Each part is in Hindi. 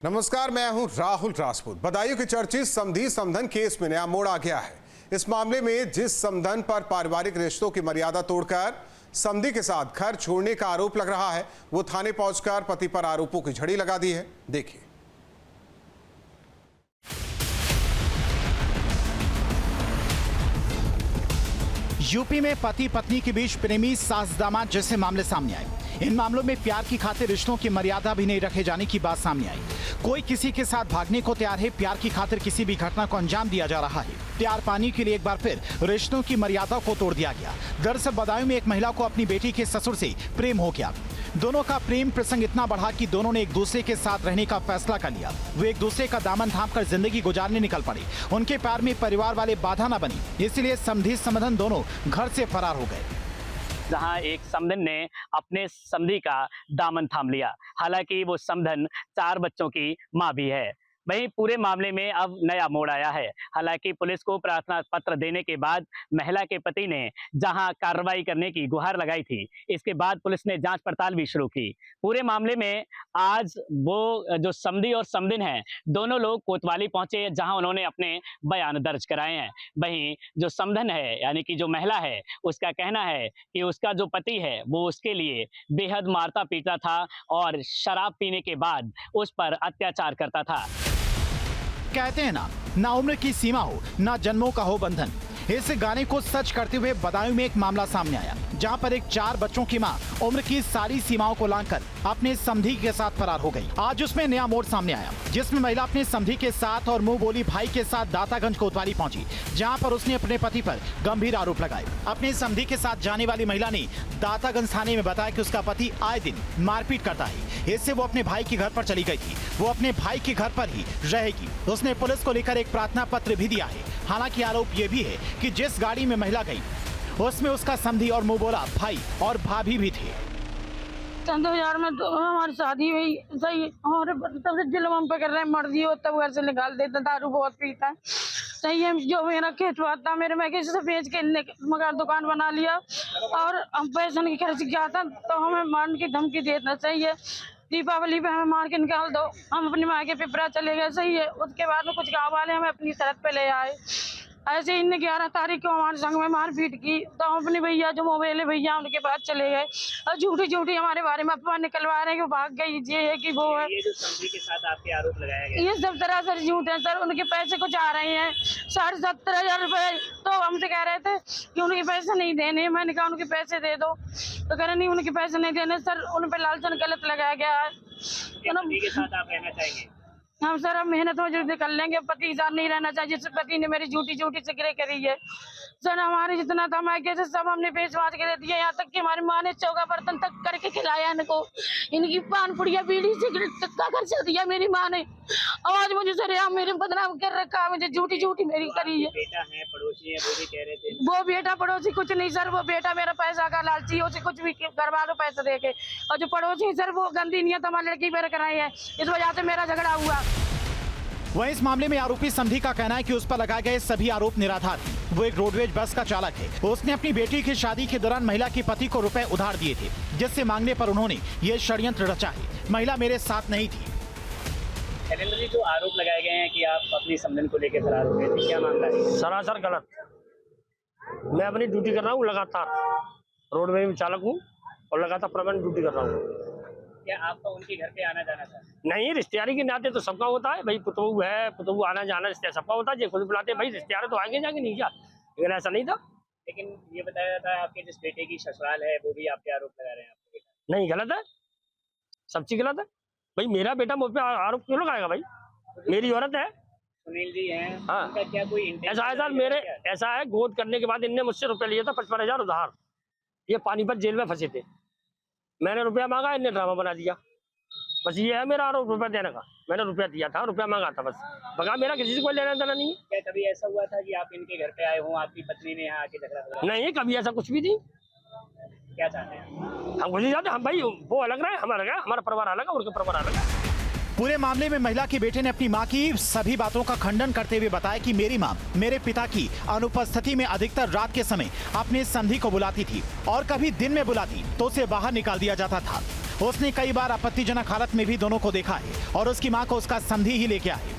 नमस्कार, मैं हूं राहुल राजपूत। बदायूं के चर्चित समधी समधन केस में नया मोड़ आ गया है। इस मामले में जिस समधन पर पारिवारिक रिश्तों की मर्यादा तोड़कर समधी के साथ घर छोड़ने का आरोप लग रहा है, वो थाने पहुंचकर पति पर आरोपों की झड़ी लगा दी है। देखिए। यूपी में पति पत्नी के बीच प्रेमी सास दामाद जैसे मामले सामने आए। इन मामलों में प्यार की खातिर रिश्तों की मर्यादा भी नहीं रखे जाने की बात सामने आई। कोई किसी के साथ भागने को तैयार है, प्यार की खातिर किसी भी घटना को अंजाम दिया जा रहा है। प्यार पाने के लिए एक बार फिर रिश्तों की मर्यादा को तोड़ दिया गया। दरअसल बदायूं में एक महिला को अपनी बेटी के ससुर से प्रेम हो गया। दोनों का प्रेम प्रसंग इतना बढ़ा कि दोनों ने एक दूसरे के साथ रहने का फैसला कर लिया। वे एक दूसरे का दामन थामकर जिंदगी गुजारने निकल पड़े। उनके प्यार में परिवार वाले बाधा न बनी, इसलिए समधी समधन दोनों घर से फरार हो गए। जहां एक समधन ने अपने समधी का दामन थाम लिया। हालांकि वो समधन 4 बच्चों की मां भी है। वहीं पूरे मामले में अब नया मोड़ आया है। हालांकि पुलिस को प्रार्थना पत्र देने के बाद महिला के पति ने जहां कार्रवाई करने की गुहार लगाई थी, इसके बाद पुलिस ने जांच पड़ताल भी शुरू की। पूरे मामले में आज वो जो समधी और समधन हैं, दोनों लोग कोतवाली पहुंचे, जहां उन्होंने अपने बयान दर्ज कराए हैं। वहीं जो समधन है, यानी कि जो महिला है, उसका कहना है कि उसका जो पति है वो उसके लिए बेहद मारता पीटता था और शराब पीने के बाद उस पर अत्याचार करता था। कहते हैं ना उम्र की सीमा हो, ना जन्मों का हो बंधन। इस गाने को सच करते हुए बदायूं में एक मामला सामने आया, जहां पर एक 4 बच्चों की मां उम्र की सारी सीमाओं को लांघकर अपने समधी के साथ फरार हो गई। आज उसमें नया मोड़ सामने आया, जिसमें महिला अपने समधी के साथ और मुंह बोली भाई के साथ दातागंज कोतवाली पहुंची, जहां पर उसने अपने पति पर गंभीर आरोप लगाए। अपने समधी के साथ जाने वाली महिला ने दातागंज थाने में बताया कि उसका पति आए दिन मारपीट करता है। इससे वो अपने भाई के घर पर चली गई थी। वो अपने भाई के घर पर ही रहेगी। उसने पुलिस को लेकर एक प्रार्थना पत्र भी दिया है। हालांकि आरोप ये भी है कि जिस गाड़ी में महिला गई उसमें उसका समधी और मुंह बोला भाई और भाभी भी थे। 2000 में तो हमारी शादी हुई, सही, और तब से जुल्म हम पे कर रहे हैं, मर्जी हो तब घर से निकाल देता, दारू बहुत पीता है, सही है। जो मेरा खेतवा था मेरे, मैं किसी से बेच के मगर दुकान बना लिया और हम पैसा नहीं खर्च किया था, तो हमें मारने की धमकी देना चाहिए। दीपावली पे हमें मार के निकाल दो, हम अपनी माँ के पिपरा चले गए, सही है। उसके बाद में कुछ गाँव वाले हमें अपनी शरत पे ले आए। ऐसे इन 11 तारीख को हमारे संग में मारपीट की, तो हम अपने भैया जो मोबाइल भैया उनके पास चले गए और झूठी हमारे बारे में अफवाह निकलवा रहे हैं कि भाग गई, ये है कि वो है। ये जो समधी के साथ आपके आरोप लगाया गया, ये सब सरासर झूठ है सर। उनके पैसे कुछ आ रहे हैं 70,500 रुपए, तो हमसे कह रहे थे कि उनके पैसे नहीं देने। मैंने कहा उनके पैसे दे दो, तो कह रहे नहीं उनके पैसे नहीं देने सर, उन पे लालचन गलत लगाया गया है। के साथ आप रहना चाहेंगे? हम सर अब मेहनत मजदूरी कर लेंगे, पति के साथ नहीं रहना चाहिए। जिस पति ने मेरी झूठी सिगरेट करी है सर, हमारे जितना था मायके से सब हमने बेच बाच के दे दिया। यहाँ तक कि हमारी माँ ने चौका बर्तन तक करके खिलाया इनको। इनकी पान पुड़िया बीड़ी सिगरेट तक का खर्चा दिया मेरी माँ ने। आज मुझे सर यहाँ मेरे बदनाम कर रखा है, मुझे झूठी मेरी करी है। बेटा है, पड़ोसी है, वो भी कह रहे थे। वो बेटा पड़ोसी कुछ नहीं सर, वो बेटा मेरा पैसा का लालची, उसे कुछ भी करवा लो पैसे दे के। और जो पड़ोसी सर वो गंदी नियत हमारी लड़की पर कराई है, इस वजह से मेरा झगड़ा हुआ। वहीं इस मामले में आरोपी समधी का कहना है कि उस पर लगाए गए सभी आरोप निराधार हैं। वो एक रोडवेज बस का चालक है। उसने अपनी बेटी की शादी के दौरान महिला के पति को रुपए उधार दिए थे, जिससे मांगने पर उन्होंने ये षड्यंत्र रचा है। महिला मेरे साथ नहीं थी। शैलेंद्र जी, जो आरोप लगाए गए हैं कि आप अपनी समधन को लेकर फरार हो गए थे, क्या मामला है? सरासर गलत। मैं अपनी ड्यूटी कर रहा हूँ लगातार, रोडवेज में चालक हूँ और लगातार परमानेंट ड्यूटी कर रहा हूँ। क्या आपका उनके घर पे आना जाना था? नहीं, रिश्तेदारी के नाते तो सबका होता है भाई, पुतबू है, पुतबू आना जाना रिश्तेदार सबका होता है। जो खुद बुलाते भाई रिश्तेदार तो आगे जाके नहीं क्या, लेकिन ऐसा नहीं था। लेकिन ये बताया जाता है आपके जिस बेटे की ससुराल है वो भी आपके आरोप लगा रहे हैं आपके बेटा। नहीं, गलत है, सब चीज गलत है भाई। मेरा बेटा मुझ पे आरोप क्यों लगाएगा भाई? मेरी औरत है, सुनील जी हैं, हाँ। उनका क्या कोई ऐसा है सर, मेरे ऐसा है, गोद करने के बाद इनने मुझसे रुपया लिया था 55,000 उधार। ये पानीपत जेल में फंसे थे, मैंने रुपया मांगा, इनने ड्रामा बना दिया। बस ये है मेरा आरोप, रुपया देने का। मैंने रुपया दिया था, रुपया मांगा था, बस बगा मेरा किसी से कोई लेना देना नहीं है। क्या कभी ऐसा हुआ था कि आप इनके घर पे आए हो, आपकी पत्नी ने यहाँ आके झगड़ा करा? नहीं, कभी ऐसा कुछ भी नहीं। क्या चाहते हैं हम कुछ नहीं चाहते, हम भाई वो अलग रहे, हम अलग है, हमारा परिवार अलग है, उनका परिवार अलग है। पूरे मामले में महिला के बेटे ने अपनी मां की सभी बातों का खंडन करते हुए बताया कि मेरी मां मेरे पिता की अनुपस्थिति में अधिकतर रात के समय अपने समधी को बुलाती थी और कभी दिन में बुलाती तो उसे बाहर निकाल दिया जाता था। उसने कई बार आपत्तिजनक हालत में भी दोनों को देखा है और उसकी मां को उसका समधी ही लेके आए।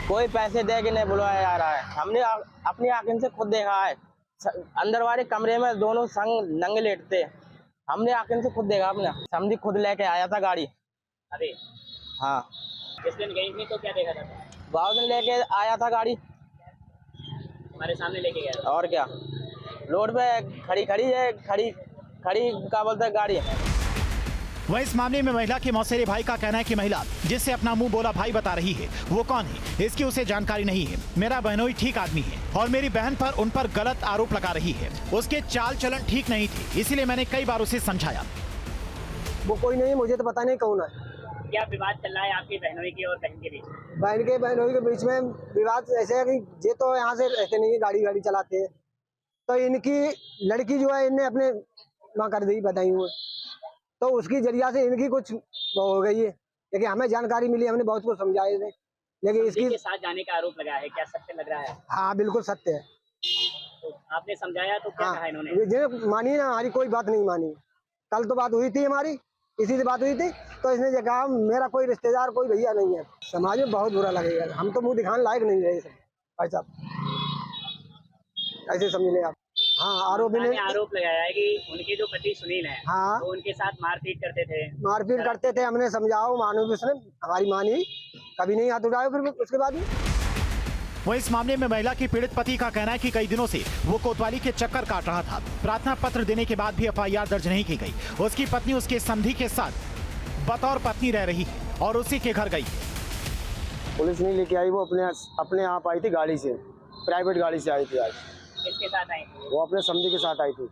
कोई पैसे दे के नहीं बुलवाया जा रहा है। हमने अपनी आंखों से खुद देखा है, अंदर वाले कमरे में दोनों संग नंगे लेटते। हमने आंखों से खुद देखा, अपने समधी खुद लेके आया था गाड़ी। अभी हाँ, जिस दिन गई थी तो क्या देखा था? बहुत दिन लेके आया था गाड़ी, हमारे सामने लेके गया था। और क्या, रोड पे खड़ी क्या बोलते हैं गाड़ी। वहीं इस मामले में महिला के मौसेरे भाई का कहना है कि महिला जिससे अपना मुंह बोला भाई बता रही है वो कौन है इसकी उसे जानकारी नहीं है। मेरा बहनोई ठीक आदमी है और मेरी बहन पर उन पर गलत आरोप लगा रही है। उसके चाल चलन ठीक नहीं थे, इसीलिए मैंने कई बार उसे समझाया। वो कोई नहीं, मुझे तो पता नहीं कौन है। क्या विवाद चल रहा है आपकी बहनोई की और बहन के बीच? बहनोई के बीच में विवाद ऐसे है कि ये तो यहाँ से रहते नहीं, गाड़ी चलाते हैं। तो इनकी लड़की जो है इनने अपने माँ कर दी बताई हुए, तो उसकी जरिया से इनकी कुछ वो हो गई है। लेकिन हमें जानकारी मिली, हमने बहुत कुछ समझाए थे, लेकिन इसकी के साथ जाने का आरोप लगा है, क्या सत्य लग रहा है? हाँ बिल्कुल सत्य है। तो आपने समझाया तो क्या कहा इन्होंने? जिन्हें मानी ना, हमारी कोई बात नहीं मानी। कल तो बात हुई थी हमारी, इसी से बात हुई थी, तो इसने ये कहा मेरा कोई रिश्तेदार कोई भैया नहीं है। समाज में बहुत बुरा लगेगा, हम तो मुंह दिखाने लायक नहीं रहे भाई साहब, ऐसे समझ लें आप। हाँ, आरोपी ने आरोप लगाया है कि उनके जो पति सुनील हैं, हाँ, वो उनके साथ मारपीट करते थे। मारपीट करते थे। हमने समझाओ, मानो भी उसने हमारी मानी, कभी नहीं हाथ उठाया। फिर उसके बाद वहीं इस मामले में महिला के पीड़ित पति का कहना है कि कई दिनों से वो कोतवाली के चक्कर काट रहा था। प्रार्थना पत्र देने के बाद भी FIR दर्ज नहीं की गई। उसकी पत्नी उसके समधी के साथ बतौर पत्नी रह रही है और उसी के घर गई। पुलिस नहीं लेके आई, वो अपने आप आई थी गाड़ी से, प्राइवेट गाड़ी से आई थी। आज किसके साथ आई? वो अपने समधी के साथ आई थी,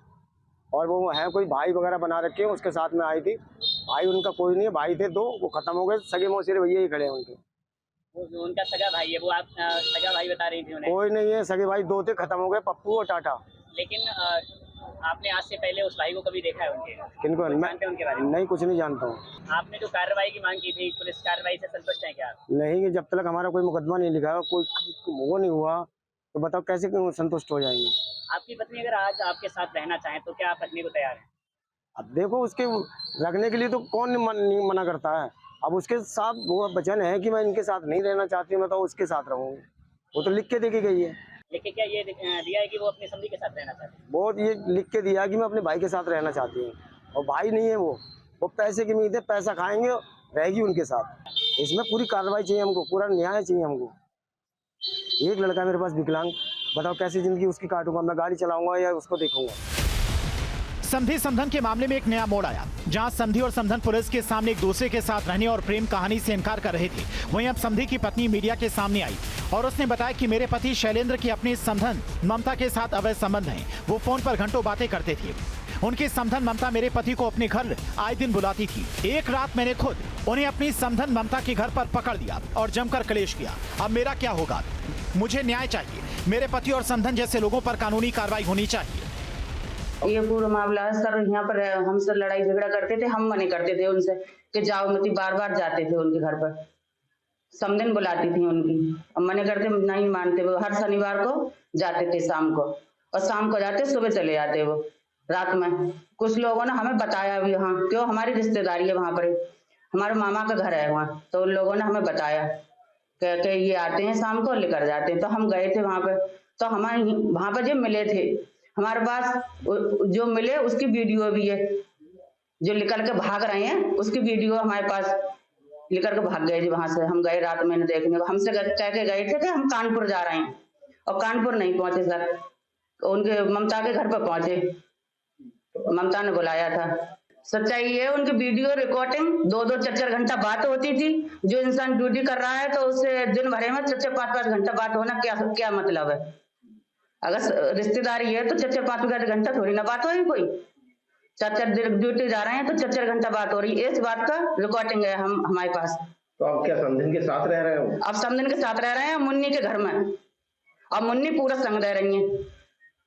और वो है कोई भाई वगैरह बना रखे हैं, उसके साथ में आई थी। भाई उनका कोई नहीं है, भाई थे दो, वो खत्म हो गए। सगे मौसेरे भैया ही खड़े हैं उनके। उनका सगा भाई है वो, आप सगा भाई बता रही थी उन्हें? कोई नहीं है, सगे भाई दो थे, खत्म हो गए, पप्पू और टाटा। लेकिन आपने आज से पहले उस भाई को कभी देखा है उनके? किनको? जानते हैं उनके बारे में? नहीं, कुछ नहीं जानता हूँ। आपने जो कार्रवाई की मांग की थी, पुलिस कार्रवाई से संतुष्ट हैं क्या? नहीं, जब तक हमारा कोई मुकदमा नहीं लिखा, कोई वो नहीं हुआ, तो बताओ कैसे संतुष्ट हो जाएंगे। आपकी पत्नी अगर आज आपके साथ रहना चाहे तो क्या आप रखने को तैयार हैं? अब देखो, उसके रखने के लिए तो कौन नहीं मना करता है। अब उसके साथ वो वचन है कि मैं इनके साथ नहीं रहना चाहती, मैं तो उसके साथ रहूँगी। वो तो लिख के दे के गई है। लेकिन क्या ये दिया है कि वो अपने समधी के साथ रहना चाहती है? बहुत ये लिख के दिया कि मैं अपने भाई के साथ रहना चाहती हूँ, और भाई नहीं है वो पैसे की उम्मीद है, पैसा खाएंगे, रहेगी उनके साथ। इसमें पूरी कार्रवाई चाहिए हमको, पूरा न्याय चाहिए हमको। एक लड़का मेरे पास विकलांग, बताओ कैसी जिंदगी उसकी काटूंगा? मैं गाड़ी चलाऊंगा या उसको देखूंगा? समधी समधन के मामले में एक नया मोड़ आया, जहां समधी और समधन पुलिस के सामने एक दूसरे के साथ रहने और प्रेम कहानी से इनकार कर रहे थे। वहीं अब समधी की पत्नी मीडिया के सामने आई और उसने बताया कि मेरे पति शैलेंद्र की अपनी समधन ममता के साथ अवैध संबंध हैं। वो फोन पर घंटों बातें करते थे। उनकी समधन ममता मेरे पति को अपने घर आए दिन बुलाती थी। एक रात मैंने खुद उन्हें अपनी समधन ममता के घर पर पकड़ लिया और जमकर कलेश किया। अब मेरा क्या होगा? मुझे न्याय चाहिए। मेरे पति और समधन जैसे लोगों पर कानूनी कार्रवाई होनी चाहिए। ये पूरा मामला है सर। यहाँ पर हमसे लड़ाई झगड़ा करते थे, हम मने करते थे उनसे कि जाओ मत। बार बार जाते थे उनके घर पर, समधन बुलाती थी उनकी, अब मने करते नहीं मानते। वो हर शनिवार को जाते थे शाम को, और शाम को जाते सुबह चले जाते वो रात में। कुछ लोगों ने हमें बताया भी, हाँ क्यों, हमारी रिश्तेदारी है वहाँ पर, हमारे मामा का घर है वहाँ, तो उन लोगों ने हमें बताया कि ये आते हैं शाम को लेकर जाते हैं। तो हम गए थे वहाँ पर, तो हमारे वहाँ पर जो मिले थे हमारे पास, जो मिले उसकी वीडियो भी है। जो निकल के भाग रहे हैं उसकी वीडियो हमारे पास, निकल के भाग गए जी वहां से। हम गए रात में देखने, हमसे कह के गए थे कि हम कानपुर जा रहे हैं, और कानपुर नहीं पहुंचे सर, उनके ममता के घर पर पहुंचे। ममता ने बुलाया था। सच्चाई ये है, उनकी वीडियो रिकॉर्डिंग 2-2 4-4 घंटा बात होती थी। जो इंसान ड्यूटी कर रहा है तो उससे दिन भर में 4-4 5-5 घंटा बात होना क्या मतलब है? अगर रिश्तेदारी है तो 4-4 5-5 घंटा थोड़ी ना बात होगी कोई। 4-4 दिन ड्यूटी जा रहे हैं तो 4-4 घंटा बात हो रही है। इस बात का रिकॉर्डिंग है हमारे पास। तो आप क्या समधन के साथ रह रहे हो? अब समधन के साथ रह रहे हैं मुन्नी के घर में, और मुन्नी पूरा संग दे रही है।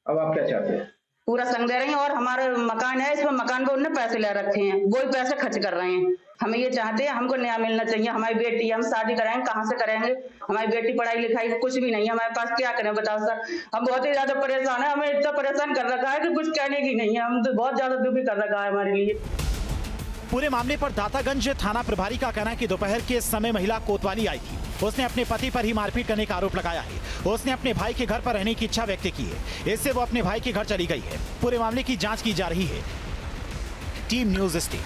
अब आप क्या चाहते हैं? पूरा संग दे रही हैं, और हमारे मकान है, इसमें मकान पे उन्होंने पैसे ले रखे हैं, वो ही पैसे खर्च कर रहे हैं। हमें ये चाहते हैं, हमको न्याय मिलना चाहिए। हमारी बेटी, हम शादी कराएंगे कहाँ से करेंगे? हमारी बेटी पढ़ाई लिखाई कुछ भी नहीं है हमारे पास, क्या करें बताओ सर? हम बहुत ही ज्यादा परेशान है, हमें इतना परेशान कर रखा है कि कुछ कहने की नहीं है। हम तो बहुत ज्यादा दुखी कर रखा है हमारे लिए। पूरे मामले पर दातागंज थाना प्रभारी का कहना है कि दोपहर के समय महिला कोतवाली आई थी। उसने अपने पति पर ही मारपीट करने का आरोप लगाया है। उसने अपने भाई के घर पर रहने की इच्छा व्यक्त की है। इससे वो अपने भाई के घर चली गई है। पूरे मामले की जांच की जा रही है। Team news stay.